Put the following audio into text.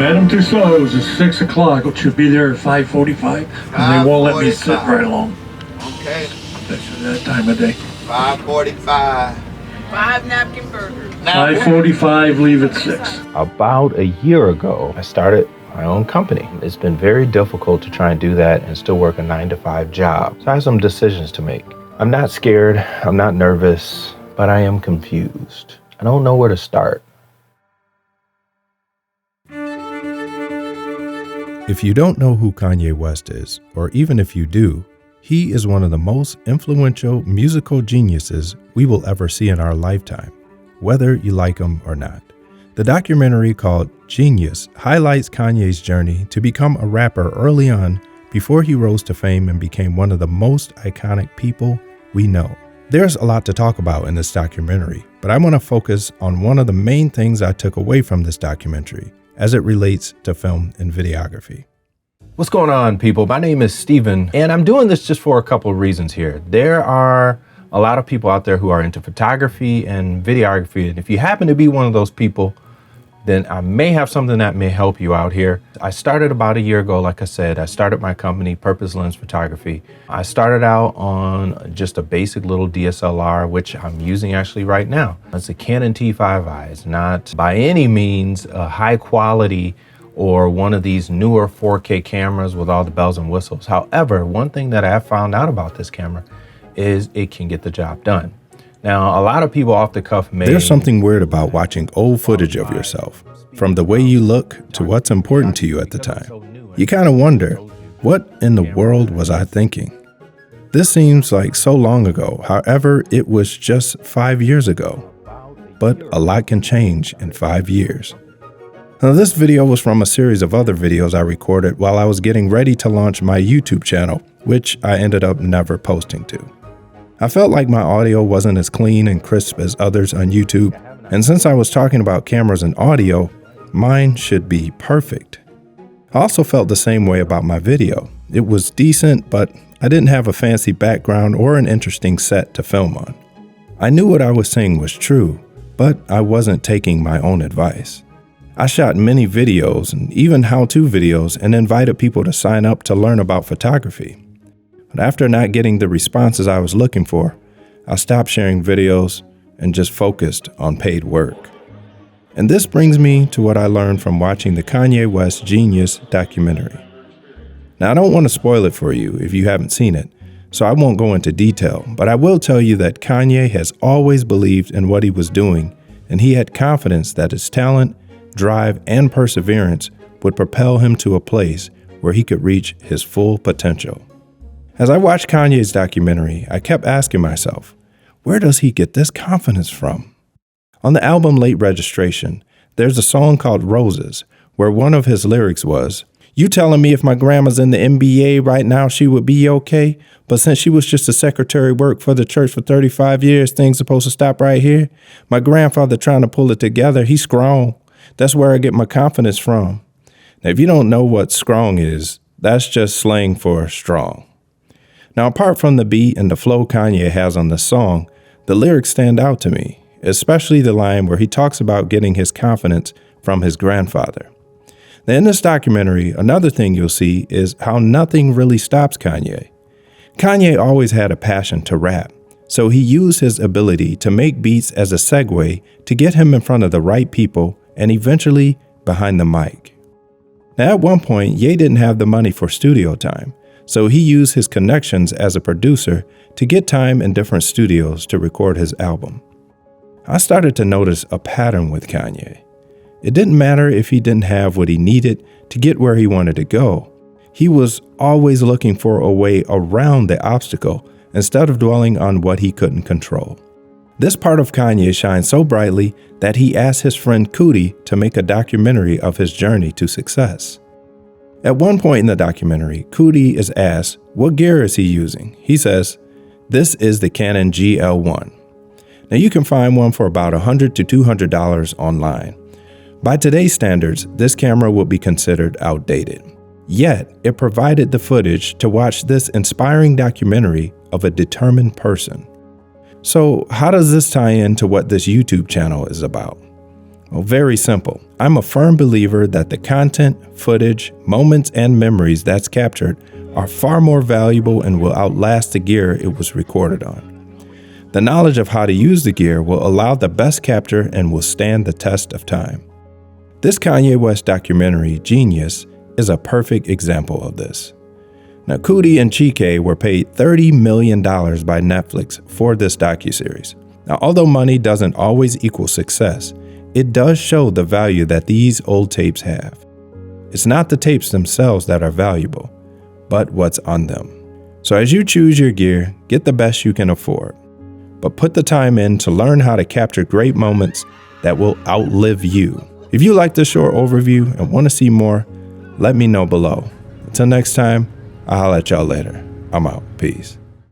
Madam Tussauds is 6 o'clock. It should be there at 5:45. And they won't let me sit right along. Okay. That's that time of day. 5:45. 5 napkin burgers. 5:45, leave at 6. About a year ago, I started my own company. It's been very difficult to try and do that and still work a 9-to-5 job. So I have some decisions to make. I'm not scared, I'm not nervous, but I am confused. I don't know where to start. If you don't know who Kanye West is, or even if you do, he is one of the most influential musical geniuses we will ever see in our lifetime, whether you like him or not. The documentary called Jeen-Yuhs highlights Kanye's journey to become a rapper early on before he rose to fame and became one of the most iconic people we know. There's a lot to talk about in this documentary, but I want to focus on one of the main things I took away from this documentary as it relates to film and videography. What's going on, people? My name is Steven, and I'm doing this just for a couple of reasons here. There are a lot of people out there who are into photography and videography, and if you happen to be one of those people, then I may have something that may help you out here. I started about a year ago, like I said. I started my company, Purpose Lens Photography. I started out on just a basic little DSLR, which I'm using actually right now. It's a Canon T5i. It's not by any means a high quality or one of these newer 4K cameras with all the bells and whistles. However, one thing that I have found out about this camera is it can get the job done. Now, a lot of people off the cuff may... There's something weird about watching old footage of yourself, from the way you look to what's important to you at the time. You kind of wonder, what in the world was I thinking? This seems like so long ago. However, it was just 5 years ago. But a lot can change in 5 years. Now, this video was from a series of other videos I recorded while I was getting ready to launch my YouTube channel, which I ended up never posting to. I felt like my audio wasn't as clean and crisp as others on YouTube, and since I was talking about cameras and audio, mine should be perfect. I also felt the same way about my video. It was decent, but I didn't have a fancy background or an interesting set to film on. I knew what I was saying was true, but I wasn't taking my own advice. I shot many videos and even how-to videos and invited people to sign up to learn about photography. But after not getting the responses I was looking for, I stopped sharing videos and just focused on paid work. And this brings me to what I learned from watching the Kanye West Jeen-Yuhs documentary. Now, I don't want to spoil it for you if you haven't seen it, so I won't go into detail, but I will tell you that Kanye has always believed in what he was doing, and he had confidence that his talent, drive, and perseverance would propel him to a place where he could reach his full potential. As I watched Kanye's documentary, I kept asking myself, where does he get this confidence from? On the album Late Registration, there's a song called Roses, where one of his lyrics was, "You telling me if my grandma's in the NBA right now, she would be okay? But since she was just a secretary work for the church for 35 years, things supposed to stop right here? My grandfather trying to pull it together, he's strong. That's where I get my confidence from." Now, if you don't know what strong is, that's just slang for strong. Now, apart from the beat and the flow Kanye has on the song, the lyrics stand out to me, especially the line where he talks about getting his confidence from his grandfather. Now, in this documentary, another thing you'll see is how nothing really stops Kanye. Kanye always had a passion to rap, so he used his ability to make beats as a segue to get him in front of the right people and eventually behind the mic. Now, at one point, Ye didn't have the money for studio time, so he used his connections as a producer to get time in different studios to record his album. I started to notice a pattern with Kanye. It didn't matter if he didn't have what he needed to get where he wanted to go. He was always looking for a way around the obstacle instead of dwelling on what he couldn't control. This part of Kanye shines so brightly that he asked his friend Cootie to make a documentary of his journey to success. At one point in the documentary, Cootie is asked, what gear is he using? He says, "This is the Canon GL1. Now you can find one for about $100 to $200 online. By today's standards, this camera would be considered outdated. Yet, it provided the footage to watch this inspiring documentary of a determined person. So how does this tie into what this YouTube channel is about? Well, very simple. I'm a firm believer that the content, footage, moments, and memories that's captured are far more valuable and will outlast the gear it was recorded on. The knowledge of how to use the gear will allow the best capture and will stand the test of time. This Kanye West documentary, Jeen-Yuhs, is a perfect example of this. Now, Kuti and Chike were paid $30 million by Netflix for this docuseries. Now, although money doesn't always equal success, it does show the value that these old tapes have. It's not the tapes themselves that are valuable, but what's on them. So as you choose your gear, get the best you can afford, but put the time in to learn how to capture great moments that will outlive you. If you like this short overview and want to see more, let me know below. Until next time, I'll holler at y'all later. I'm out. Peace.